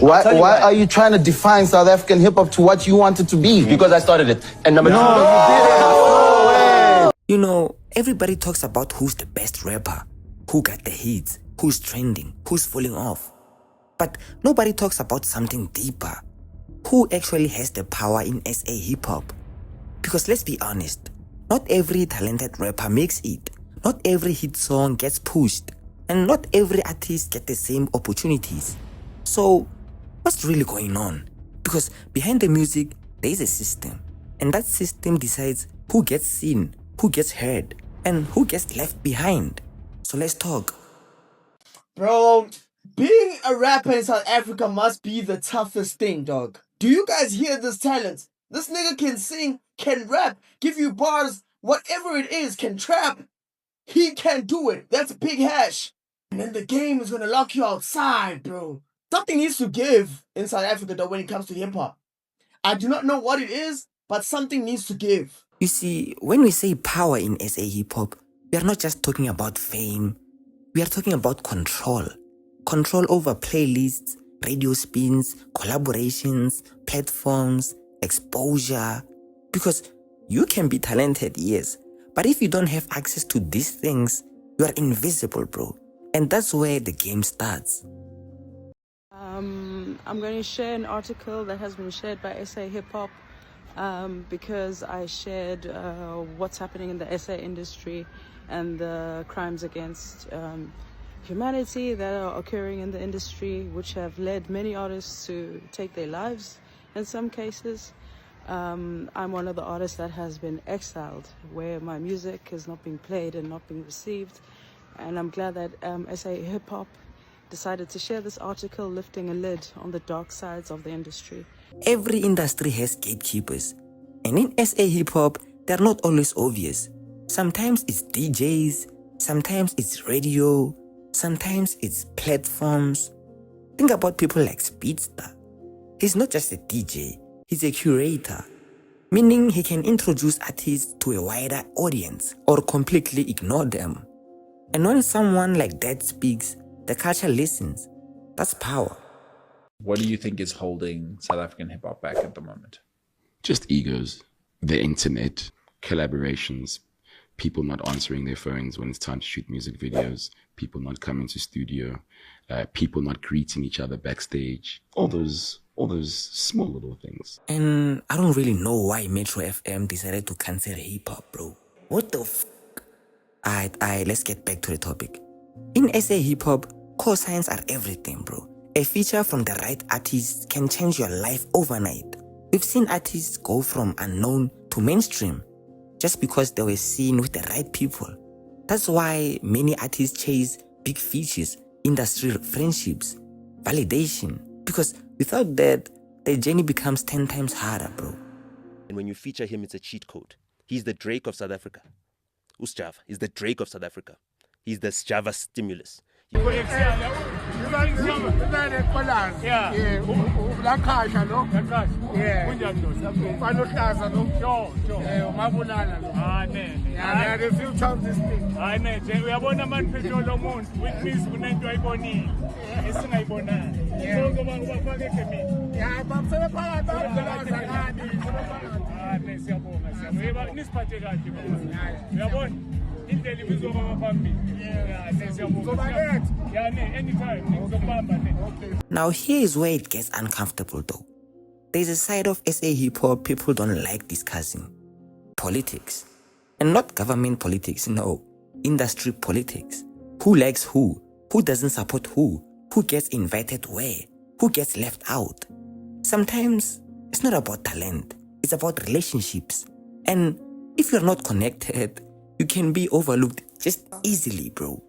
Why are you trying to define South African hip-hop to what you want it to be? Because I started it. And number two. You know, everybody talks about who's the best rapper, who got the hits, who's trending, who's falling off. But nobody talks about something deeper. Who actually has the power in SA hip-hop? Because let's be honest, not every talented rapper makes it. Not every hit song gets pushed. And not every artist gets the same opportunities. So, what's really going on? Because behind the music, there is a system. And that system decides who gets seen, who gets heard, and who gets left behind. So let's talk. Bro, being a rapper in South Africa must be the toughest thing, dog. Do you guys hear this talent? This nigga can sing, can rap, give you bars, whatever it is, can trap. He can do it. That's big hash. And then the game is gonna lock you outside, bro. Something needs to give in South Africa, though, when it comes to hip-hop. I do not know what it is, but something needs to give. You see, when we say power in SA hip-hop, we are not just talking about fame. We are talking about control. Control over playlists, radio spins, collaborations, platforms, exposure. Because you can be talented, yes, but if you don't have access to these things, you are invisible, bro. And that's where the game starts. I'm going to share an article that has been shared by SA Hip Hop because I shared what's happening in the SA industry and the crimes against humanity that are occurring in the industry, which have led many artists to take their lives in some cases. I'm one of the artists that has been exiled, where my music is not being played and not being received. And I'm glad that SA Hip Hop decided to share this article, lifting a lid on the dark sides of the industry. Every industry has gatekeepers. And in SA Hip Hop, they're not always obvious. Sometimes it's DJs, sometimes it's radio, sometimes it's platforms. Think about people like Speedsta. He's not just a DJ, he's a curator. Meaning he can introduce artists to a wider audience or completely ignore them. And when someone like that speaks, the culture listens. That's power. What do you think is holding South African hip-hop back at the moment? Just egos, the internet, collaborations, people not answering their phones when it's time to shoot music videos, people not coming to studio, people not greeting each other backstage, all those small little things. And I don't really know why Metro FM decided to cancel hip-hop, bro. What the f***? Alright, let's get back to the topic. In SA hip-hop, cosigns are everything, bro. A feature from the right artist can change your life overnight. We've seen artists go from unknown to mainstream just because they were seen with the right people. That's why many artists chase big features, industry friendships, validation. Because without that, the journey becomes 10 times harder, bro. And when you feature him, it's a cheat code. He's the Drake of South Africa. Who's Java? He's the Drake of South Africa. He's the Java stimulus. Now here is where it gets uncomfortable though. There's a side of SA hip-hop people don't like discussing. Politics. And not government politics, no. Industry politics. Who likes who? Who doesn't support who? Who gets invited where? Who gets left out? Sometimes it's not about talent. It's about relationships. And if you're not connected, you can be overlooked just easily, bro.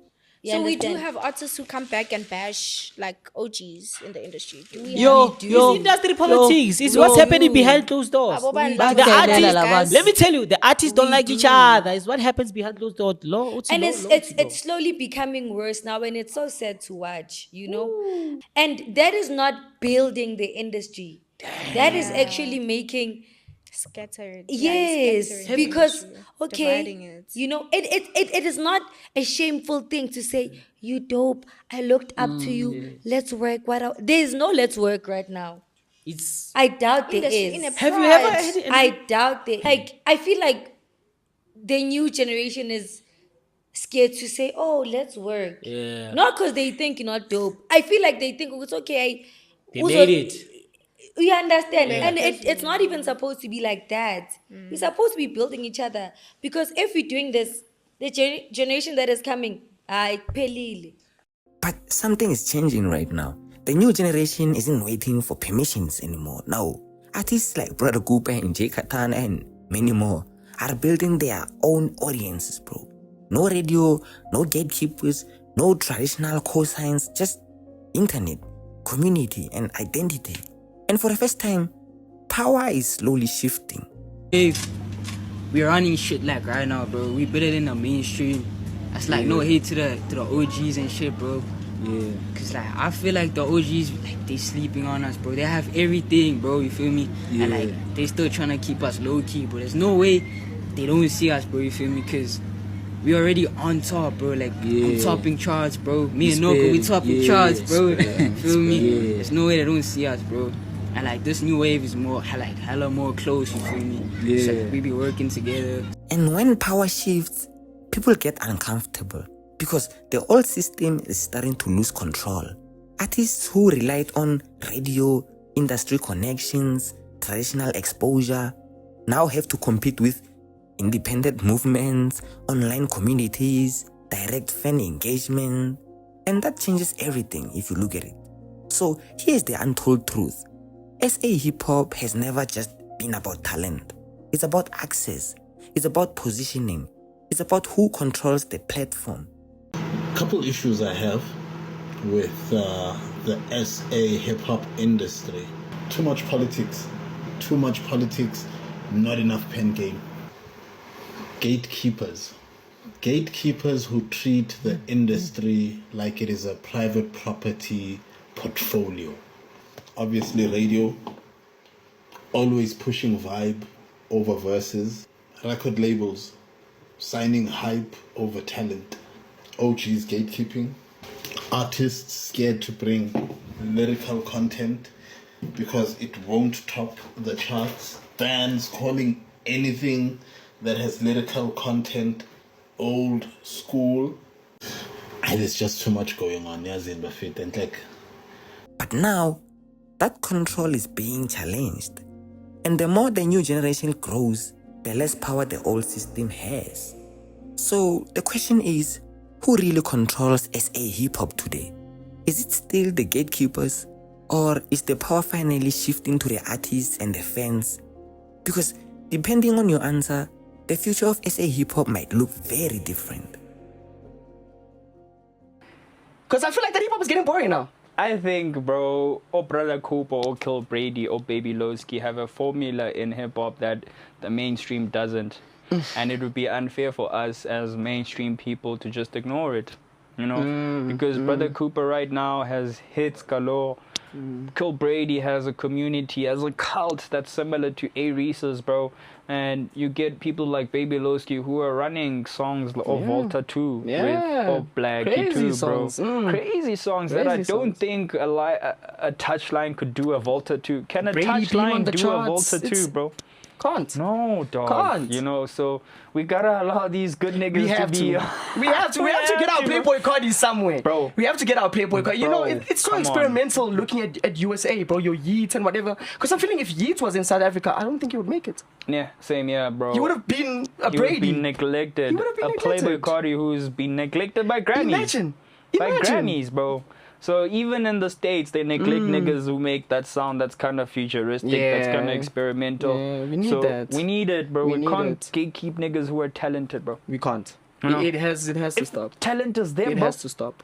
Yeah, so we do have artists who come back and bash like OGs in the industry. Do we it's industry politics. It's what's happening behind closed doors. Like the artists, let me tell you, the artists don't like each other. It's what happens behind closed doors. And it's slowly becoming worse now, and it's so sad to watch, you know. Ooh. And that is not building the industry. Damn. That is actually making Scattered. Yes, Scattering because industry, okay, dividing it. you know, it is not a shameful thing to say you dope. I looked up to you. Let's work. There is no let's work right now. It's. I doubt there Industry in a is. Have you ever pride. had it? I doubt there. Like I feel like the new generation is scared to say, "Oh, let's work." Yeah. Not because they think you're not dope. I feel like they think, "Oh, it's okay." They Also, made it. you understand, Make and it it's not even casual. supposed to be like that. We're supposed to be building each other, because if we're doing this, the generation that is coming, I pelile. But something is changing right now. The new generation isn't waiting for permissions anymore. Now, artists like Brotherkupa and Jaykatana and many more are building their own audiences, bro. No radio, no gatekeepers, no traditional cosigns, just internet, community, and identity. And for the first time, power is slowly shifting. If we're running shit like right now, bro, we better than the mainstream. That's like no hate to the OGs and shit, bro. Yeah. Cause like I feel like the OGs, like they sleeping on us, bro. They have everything, bro. You feel me? Yeah. And like they still trying to keep us low key, but there's no way they don't see us, bro. You feel me? Cause we already on top, bro. Like I'm topping charts, bro. Me and Noko, we topping charts, bro. Feel me? Yeah. There's no way they don't see us, bro. And like this new wave is more like hella more close, you feel me? Yeah. So we be working together. And when power shifts, people get uncomfortable because the old system is starting to lose control. Artists who relied on radio, industry connections, traditional exposure now have to compete with independent movements, online communities, direct fan engagement, and that changes everything if you look at it. So here's the untold truth. SA hip-hop has never just been about talent. It's about access. It's about positioning. It's about who controls the platform. Couple issues I have with the SA hip-hop industry. Too much politics, not enough pen game. Gatekeepers who treat the industry like it is a private property portfolio. Obviously radio, always pushing vibe over verses. Record labels, signing hype over talent. OGs gatekeeping. Artists scared to bring lyrical content because it won't top the charts. Fans calling anything that has lyrical content old school. And it's just too much going on. And like, but now, that control is being challenged. And the more the new generation grows, the less power the old system has. So the question is, who really controls SA hip-hop today? Is it still the gatekeepers? Or is the power finally shifting to the artists and the fans? Because depending on your answer, the future of SA hip-hop might look very different. Because I feel like that hip-hop is getting boring now. I think, bro, or Brotherkupa or Kill Brady or Baby Lowski have a formula in hip-hop that the mainstream doesn't. And it would be unfair for us as mainstream people to just ignore it, you know? Because Brotherkupa right now has hits galore. Kill Brady has a community, has a cult that's similar to A-Reese's, bro. And you get people like Baby Lowski who are running songs of Volta 2 with or Blackie 2, bro. Crazy songs that I don't think a touchline could do a Volta 2. Can a touchline do a Volta 2, bro? Can't. No, dog. Can't. You know, so we gotta allow these good niggas to be. We have to get our Playboy cards somewhere, bro. We have to get our Playboy card. You know, it's so experimental looking at USA, bro. Your Yeats and whatever. Because I'm feeling if Yeats was in South Africa, I don't think he would make it. Yeah, same, yeah, bro. He would have been a Brady. He would have been neglected. A Playboy Cardi who's been neglected by Grammys. Imagine. By Grammys, bro. So even in the States, they neglect niggas who make that sound that's kind of futuristic, that's kind of experimental. Yeah, we need that. We need it, bro. We can't gatekeep niggas who are talented, bro. We can't. You know? It has to stop. Talent is there, bro. It has to stop.